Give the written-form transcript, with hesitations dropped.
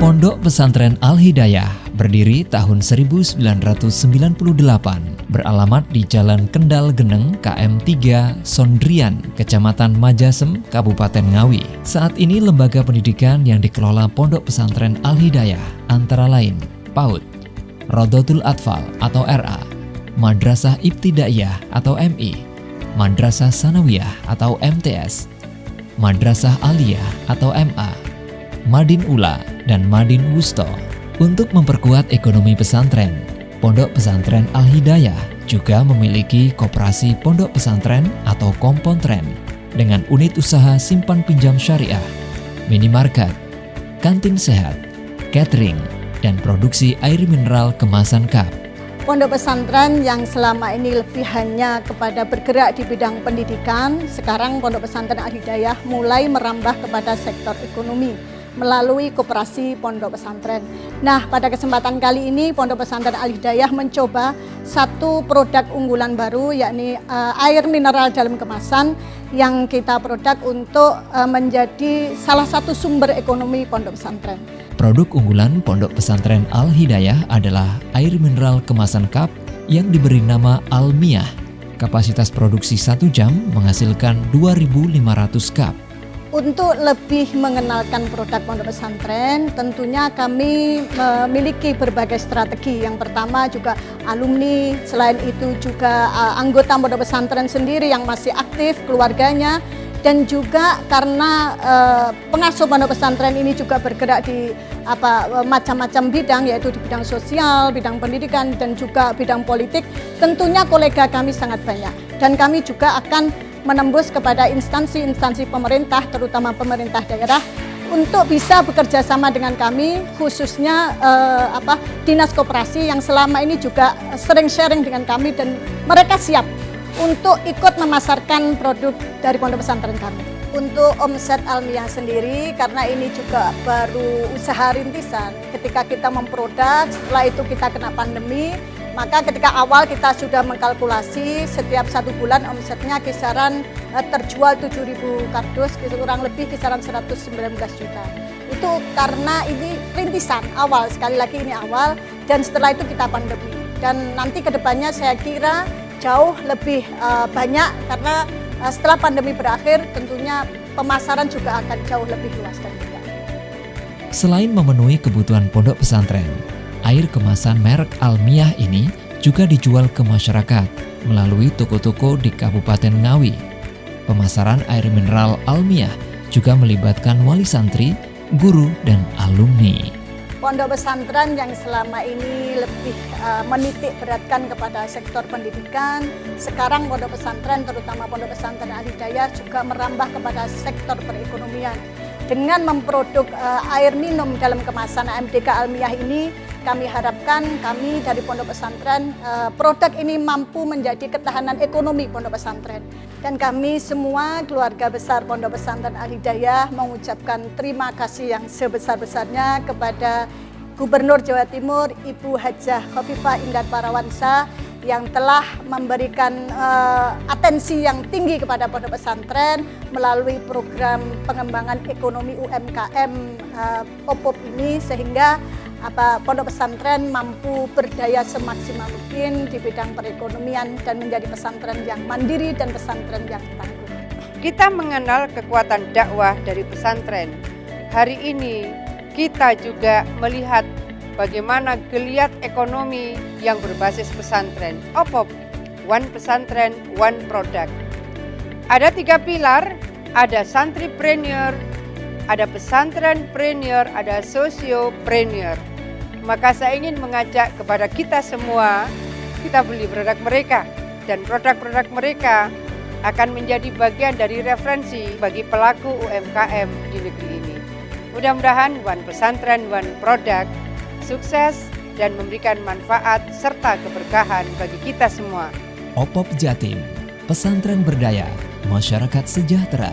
Pondok Pesantren Al-Hidayah berdiri tahun 1998, beralamat di Jalan Kendal Geneng, KM 3, Sondrian, Kecamatan Majasem, Kabupaten Ngawi. Saat ini lembaga pendidikan yang dikelola Pondok Pesantren Al-Hidayah antara lain PAUD, Rodotul Atfal atau RA, Madrasah Ibtidaiyah atau MI, Madrasah Sanawiyah atau MTS, Madrasah Aliyah atau MA, Madin Ula, dan Madin Wusto. Untuk memperkuat ekonomi pesantren, Pondok Pesantren Al-Hidayah juga memiliki koperasi pondok pesantren atau kompontren dengan unit usaha simpan pinjam syariah, minimarket, kantin sehat, catering, dan produksi air mineral kemasan cup. Pondok pesantren yang selama ini lebih hanya kepada bergerak di bidang pendidikan, sekarang Pondok Pesantren Al-Hidayah mulai merambah kepada sektor ekonomi melalui koperasi pondok pesantren. Nah, pada kesempatan kali ini Pondok Pesantren Al-Hidayah mencoba satu produk unggulan baru, yakni air mineral dalam kemasan yang kita produk untuk menjadi salah satu sumber ekonomi pondok pesantren. Produk unggulan Pondok Pesantren Al-Hidayah adalah air mineral kemasan cup yang diberi nama Almiyah. Kapasitas produksi 1 jam menghasilkan 2.500 cup. Untuk lebih mengenalkan produk pondok pesantren, tentunya kami memiliki berbagai strategi. Yang pertama juga alumni, selain itu juga anggota pondok pesantren sendiri yang masih aktif, keluarganya, dan juga karena pengasuh pondok pesantren ini juga bergerak di macam-macam bidang, yaitu di bidang sosial, bidang pendidikan, dan juga bidang politik. Tentunya kolega kami sangat banyak, dan kami juga akan menembus kepada instansi-instansi pemerintah, terutama pemerintah daerah, untuk bisa bekerja sama dengan kami, khususnya dinas koperasi yang selama ini juga sering sharing dengan kami, dan mereka siap untuk ikut memasarkan produk dari pondok pesantren kami. Untuk omset Almiyah sendiri, karena ini juga baru usaha rintisan, ketika kita memproduk, setelah itu kita kena pandemi, maka ketika awal kita sudah mengkalkulasi setiap 1 bulan omsetnya kisaran terjual 7.000 kardus, kurang lebih kisaran 119 juta. Itu karena ini rintisan awal, sekali lagi ini awal, dan setelah itu kita pandemi. Dan nanti kedepannya saya kira jauh lebih banyak, karena setelah pandemi berakhir tentunya pemasaran juga akan jauh lebih luas dan juga. Selain memenuhi kebutuhan pondok pesantren, air kemasan merek Almiyah ini juga dijual ke masyarakat melalui toko-toko di Kabupaten Ngawi. Pemasaran air mineral Almiyah juga melibatkan wali santri, guru, dan alumni. Pondok pesantren yang selama ini lebih menitik beratkan kepada sektor pendidikan, sekarang pondok pesantren, terutama Pondok Pesantren Al-Hidayah, juga merambah kepada sektor perekonomian. Dengan memproduk air minum dalam kemasan AMDK Almiyah ini, kami harapkan kami dari pondok pesantren, produk ini mampu menjadi ketahanan ekonomi pondok pesantren. Dan kami semua keluarga besar Pondok Pesantren Al-Hidayah mengucapkan terima kasih yang sebesar-besarnya kepada Gubernur Jawa Timur, Ibu Hajah Khofifah Indar Parawansa, yang telah memberikan atensi yang tinggi kepada pondok pesantren melalui program pengembangan ekonomi UMKM OPOP ini, sehingga pondok pesantren mampu berdaya semaksimal mungkin di bidang perekonomian dan menjadi pesantren yang mandiri dan pesantren yang tangguh. Kita mengenal kekuatan dakwah dari pesantren. Hari ini kita juga melihat bagaimana geliat ekonomi yang berbasis pesantren. OPOP, One Pesantren, One Product. Ada 3 pilar, ada santripreneur, ada pesantrenpreneur, ada sosiopreneur. Maka saya ingin mengajak kepada kita semua, kita beli produk mereka, dan produk-produk mereka akan menjadi bagian dari referensi bagi pelaku UMKM di negeri ini. Mudah-mudahan One Pesantren, One Product sukses dan memberikan manfaat serta keberkahan bagi kita semua. OPOP Jatim, pesantren berdaya, masyarakat sejahtera.